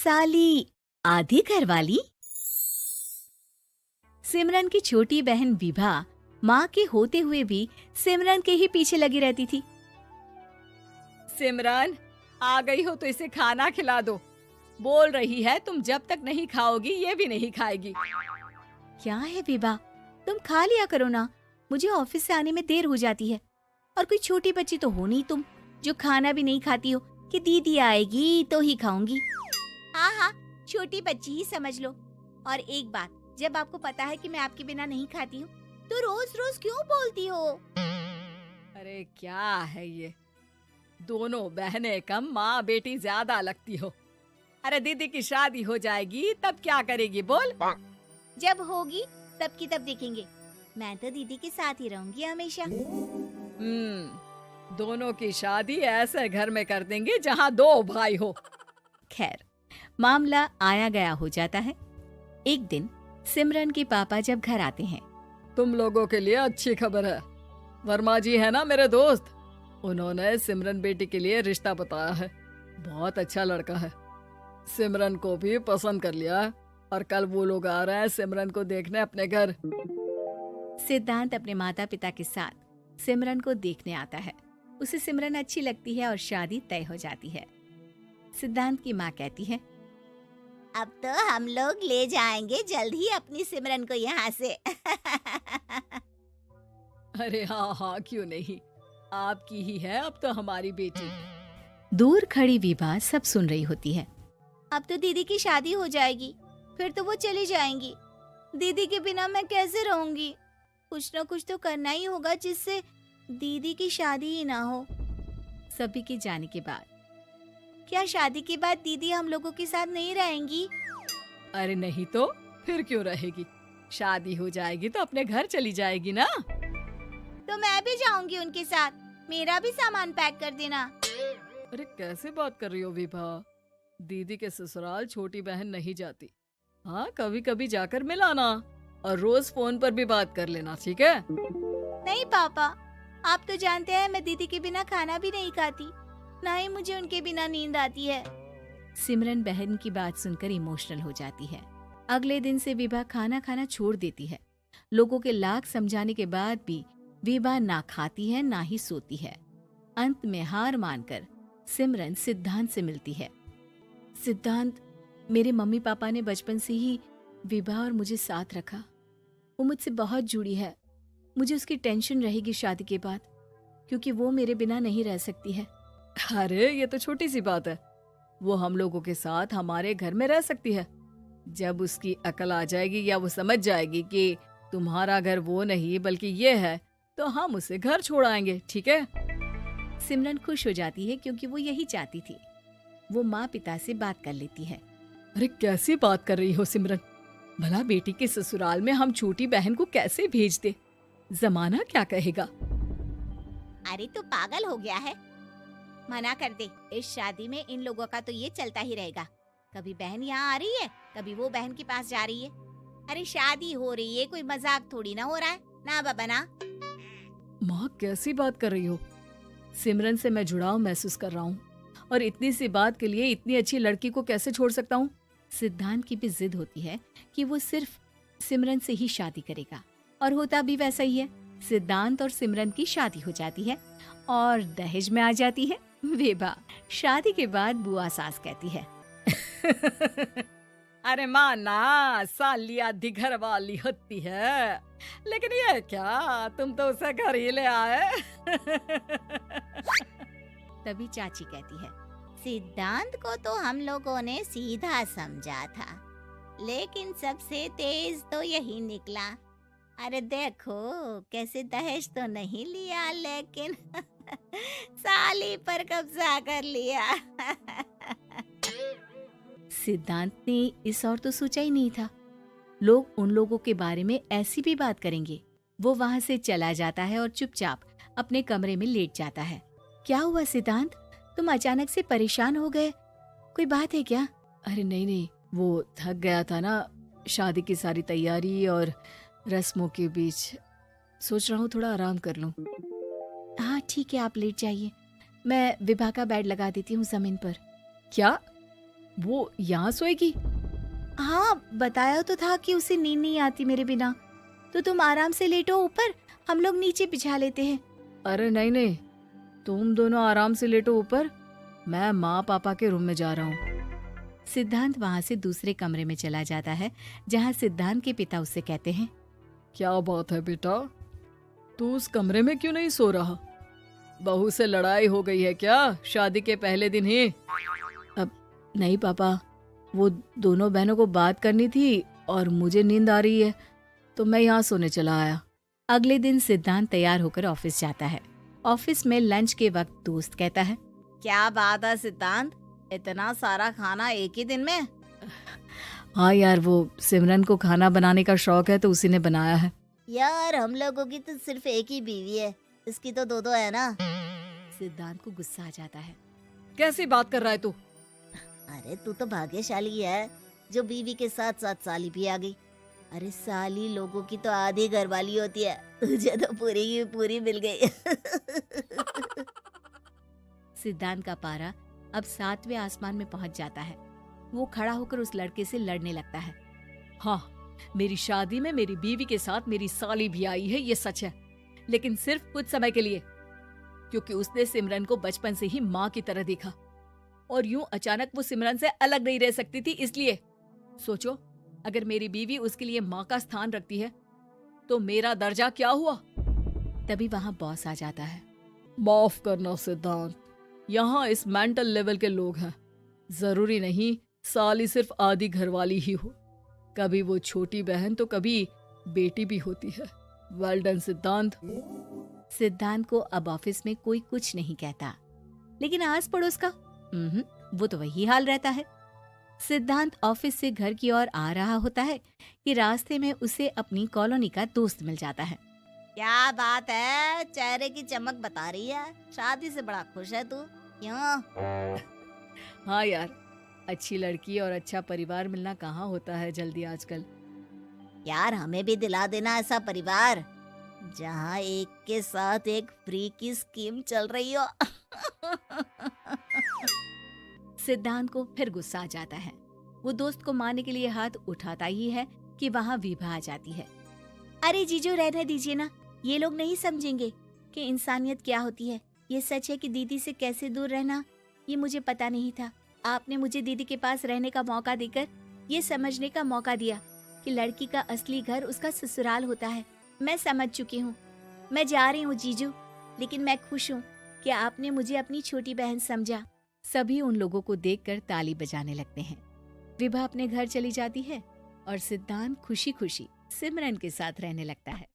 साली आधी घरवाली। सिमरन की छोटी बहन विभा माँ के होते हुए भी सिमरन के ही पीछे लगी रहती थी। सिमरन, आ गई हो तो इसे खाना खिला दो। बोल रही है तुम जब तक नहीं खाओगी ये भी नहीं खाएगी। क्या है विभा, तुम खा लिया करो ना, मुझे ऑफिस से आने में देर हो जाती है। और कोई छोटी बच्ची तो हो नहीं तुम जो खाना भी नहीं खाती हो कि दीदी आएगी तो ही खाऊंगी। हाँ हाँ, छोटी बच्ची ही समझ लो। और एक बात, जब आपको पता है कि मैं आपके बिना नहीं खाती हूँ तो रोज रोज क्यों बोलती हो? अरे क्या है ये, दोनों बहनें कम माँ बेटी ज्यादा लगती हो। अरे दीदी की शादी हो जाएगी तब क्या करेगी बोल? जब होगी तब की तब देखेंगे। मैं तो दीदी के साथ ही रहूंगी हमेशा। दोनों की शादी ऐसे घर में कर देंगे जहाँ दो भाई हो। खैर, मामला आया गया हो जाता है। एक दिन सिमरन के पापा जब घर आते हैं, तुम लोगों के लिए अच्छी खबर है। वर्मा जी है ना मेरे दोस्त, उन्होंने सिमरन बेटी के लिए रिश्ता बताया है। बहुत अच्छा लड़का है, सिमरन को भी पसंद कर लिया है और कल वो लोग आ रहे हैं सिमरन को देखने अपने घर। सिद्धांत अपने माता पिता के साथ सिमरन को देखने आता है। उसे सिमरन अच्छी लगती है और शादी तय हो जाती है। सिद्धांत की माँ कहती है, अब तो हम लोग ले जाएंगे जल्द ही अपनी सिमरन को यहाँ से। अरे हाँ हाँ, क्यों नहीं, आपकी ही है अब तो हमारी बेटी। दूर खड़ी विभा सब सुन रही होती है। अब तो दीदी की शादी हो जाएगी, फिर तो वो चली जाएंगी। दीदी के बिना मैं कैसे रहूंगी? कुछ न कुछ तो करना ही होगा जिससे दीदी की शादी ही ना हो। सभी के जाने के बाद क्या शादी के बाद दीदी हम लोगों के साथ नहीं रहेंगी? अरे नहीं तो फिर क्यों रहेगी, शादी हो जाएगी तो अपने घर चली जाएगी ना। तो मैं भी जाऊंगी उनके साथ, मेरा भी सामान पैक कर देना। अरे कैसे बात कर रही हो विभा, दीदी के ससुराल छोटी बहन नहीं जाती। हाँ, कभी कभी जाकर मिलाना और रोज फोन पर भी बात कर लेना, ठीक है? नहीं पापा, आप तो जानते हैं मैं दीदी के बिना खाना भी नहीं खाती, ना ही मुझे उनके बिना नींद आती है। सिमरन बहन की बात सुनकर इमोशनल हो जाती है। अगले दिन से विभा खाना खाना छोड़ देती है। लोगों के लाख समझाने के बाद भी विभा ना खाती है ना ही सोती है। अंत में हार मानकर सिमरन सिद्धांत से मिलती है। सिद्धांत, मेरे मम्मी पापा ने बचपन से ही विभा और मुझे साथ रखा। वो मुझसे बहुत जुड़ी है। मुझे उसकी टेंशन रहेगी शादी के बाद, क्योंकि वो मेरे बिना नहीं रह सकती है। अरे ये तो छोटी सी बात है, वो हम लोगों के साथ हमारे घर में रह सकती है। जब उसकी अकल आ जाएगी या वो समझ जाएगी कि तुम्हारा घर वो नहीं बल्कि ये है, तो हम उसे घर छोड़ आएंगे, ठीक है? सिमरन खुश हो जाती है क्योंकि वो यही चाहती थी। वो माँ पिता से बात कर लेती है। अरे कैसी बात कर रही हो सिमरन, भला बेटी के ससुराल में हम छोटी बहन को कैसे भेज दे? जमाना क्या कहेगा? अरे तू पागल हो गया है, मना कर दे। इस शादी में इन लोगों का तो ये चलता ही रहेगा। कभी बहन यहाँ आ रही है, कभी वो बहन के पास जा रही है। अरे शादी हो रही है, कोई मजाक थोड़ी ना हो रहा है ना बाबा ना। माँ कैसी बात कर रही हो? सिमरन से मैं जुड़ाव महसूस कर रहा हूँ और इतनी सी बात के लिए इतनी अच्छी लड़की को कैसे छोड़ सकता हूँ? सिद्धांत की भी जिद होती है कि वो सिर्फ सिमरन से ही शादी करेगा, और होता भी वैसा ही है। सिद्धांत और सिमरन की शादी हो जाती है और दहेज में आ जाती है विभा। शादी के बाद बुआ सास कहती है, अरे माँ ना, साली आधी घर वाली होती है, लेकिन ये क्या, तुम तो उसे घर ही ले आए। तभी चाची कहती है, सिद्धांत को तो हम लोगों ने सीधा समझा था, लेकिन सबसे तेज तो यही निकला। अरे देखो कैसे दहेज तो नहीं लिया, लेकिन साली पर कब्जा कर लिया। सिद्धांत ने इस और तो सोचा ही नहीं था, लोग उन लोगों के बारे में ऐसी भी बात करेंगे। वो वहाँ से चला जाता है और चुपचाप अपने कमरे में लेट जाता है। क्या हुआ सिद्धांत, तुम अचानक से परेशान हो गए, कोई बात है क्या? अरे नहीं नहीं, वो थक गया था ना, शादी की सारी तैयारी और रस्मों के बीच, सोच रहा हूँ थोड़ा आराम कर लूं। हाँ ठीक है, आप लेट जाइए, मैं विभा का बेड लगा देती हूँ जमीन पर। क्या? वो यहाँ सोएगी? हाँ, बताया तो था कि उसे नींद नहीं आती मेरे बिना। तो तुम आराम से लेटो ऊपर, हम लोग नीचे बिछा लेते हैं। अरे नहीं नहीं, तुम दोनों आराम से लेटो ऊपर, मैं माँ पापा के रूम में जा रहा हूँ। सिद्धांत वहाँ से दूसरे कमरे में चला जाता है, जहाँ सिद्धांत के पिता उससे कहते हैं, क्या बात है बेटा, तू उस कमरे में क्यों नहीं सो रहा? बहू से लड़ाई हो गई है क्या शादी के पहले दिन ही? अब नहीं पापा, वो दोनों बहनों को बात करनी थी और मुझे नींद आ रही है, तो मैं यहाँ सोने चला आया। अगले दिन सिद्धांत तैयार होकर ऑफिस जाता है। ऑफिस में लंच के वक्त दोस्त कहता है, क्या बात है सिद्धांत, इतना सारा खाना एक ही दिन में? हाँ यार, वो सिमरन को खाना बनाने का शौक है तो उसी ने बनाया है। यार हम लोगों की तो सिर्फ एक ही बीवी है, इसकी तो दो है ना। सिद्धांत को गुस्सा आ जाता है। कैसी बात कर रहा है तू? अरे तू तो भाग्यशाली है जो बीवी के साथ साथ साली भी आ गई। अरे साली लोगों की तो आधी घरवाली होती है, तुझे तो पूरी की पूरी मिल गई। सिद्धांत का पारा अब 7वें आसमान में पहुंच जाता है। वो खड़ा होकर उस लड़के से लड़ने लगता है। हाँ, मेरी शादी में मेरी बीवी के साथ मेरी साली भी आई है, ये सच है, लेकिन सिर्फ कुछ समय के लिए, क्योंकि उसने सिमरन को बचपन से ही माँ की तरह देखा और यूं अचानक वो सिमरन से अलग नहीं रह सकती थी। इसलिए सोचो, अगर मेरी बीवी उसके लिए माँ का स्थान रखती है तो मेरा दर्जा क्या हुआ? तभी वहाँ बॉस आ जाता है। माफ करना सिद्धांत, यहाँ इस मेंटल लेवल के लोग हैं, जरूरी नहीं साली सिर्फ आधी घरवाली ही हो, कभी वो छोटी बहन तो कभी बेटी भी होती है। वेल डन सिद्धांत। सिद्धांत को अब ऑफिस में कोई कुछ नहीं कहता, लेकिन आस पड़ोस का वो तो वही हाल रहता है। सिद्धांत ऑफिस से घर की ओर आ रहा होता है कि रास्ते में उसे अपनी कॉलोनी का दोस्त मिल जाता है। क्या बात है, चेहरे की चमक बता रही है, शादी से बड़ा खुश है तू, क्यों? हाँ यार, अच्छी लड़की और अच्छा परिवार मिलना कहाँ होता है जल्दी आजकल। यार हमें भी दिला देना ऐसा परिवार जहाँ एक के साथ एक फ्री की स्कीम चल रही हो। सिद्धांत को फिर गुस्सा आ जाता है। वो दोस्त को मारने के लिए हाथ उठाता ही है कि वहाँ विभा आ जाती है। अरे जीजू रहने दीजिए ना, ये लोग नहीं समझेंगे कि इंसानियत क्या होती है। ये सच है कि दीदी से कैसे दूर रहना ये मुझे पता नहीं था। आपने मुझे दीदी के पास रहने का मौका देकर ये समझने का मौका दिया कि लड़की का असली घर उसका ससुराल होता है। मैं समझ चुकी हूँ, मैं जा रही हूँ जीजू, लेकिन मैं खुश हूँ कि आपने मुझे अपनी छोटी बहन समझा। सभी उन लोगों को देखकर ताली बजाने लगते हैं। विभा अपने घर चली जाती है और सिद्धांत खुशी खुशी सिमरन के साथ रहने लगता है।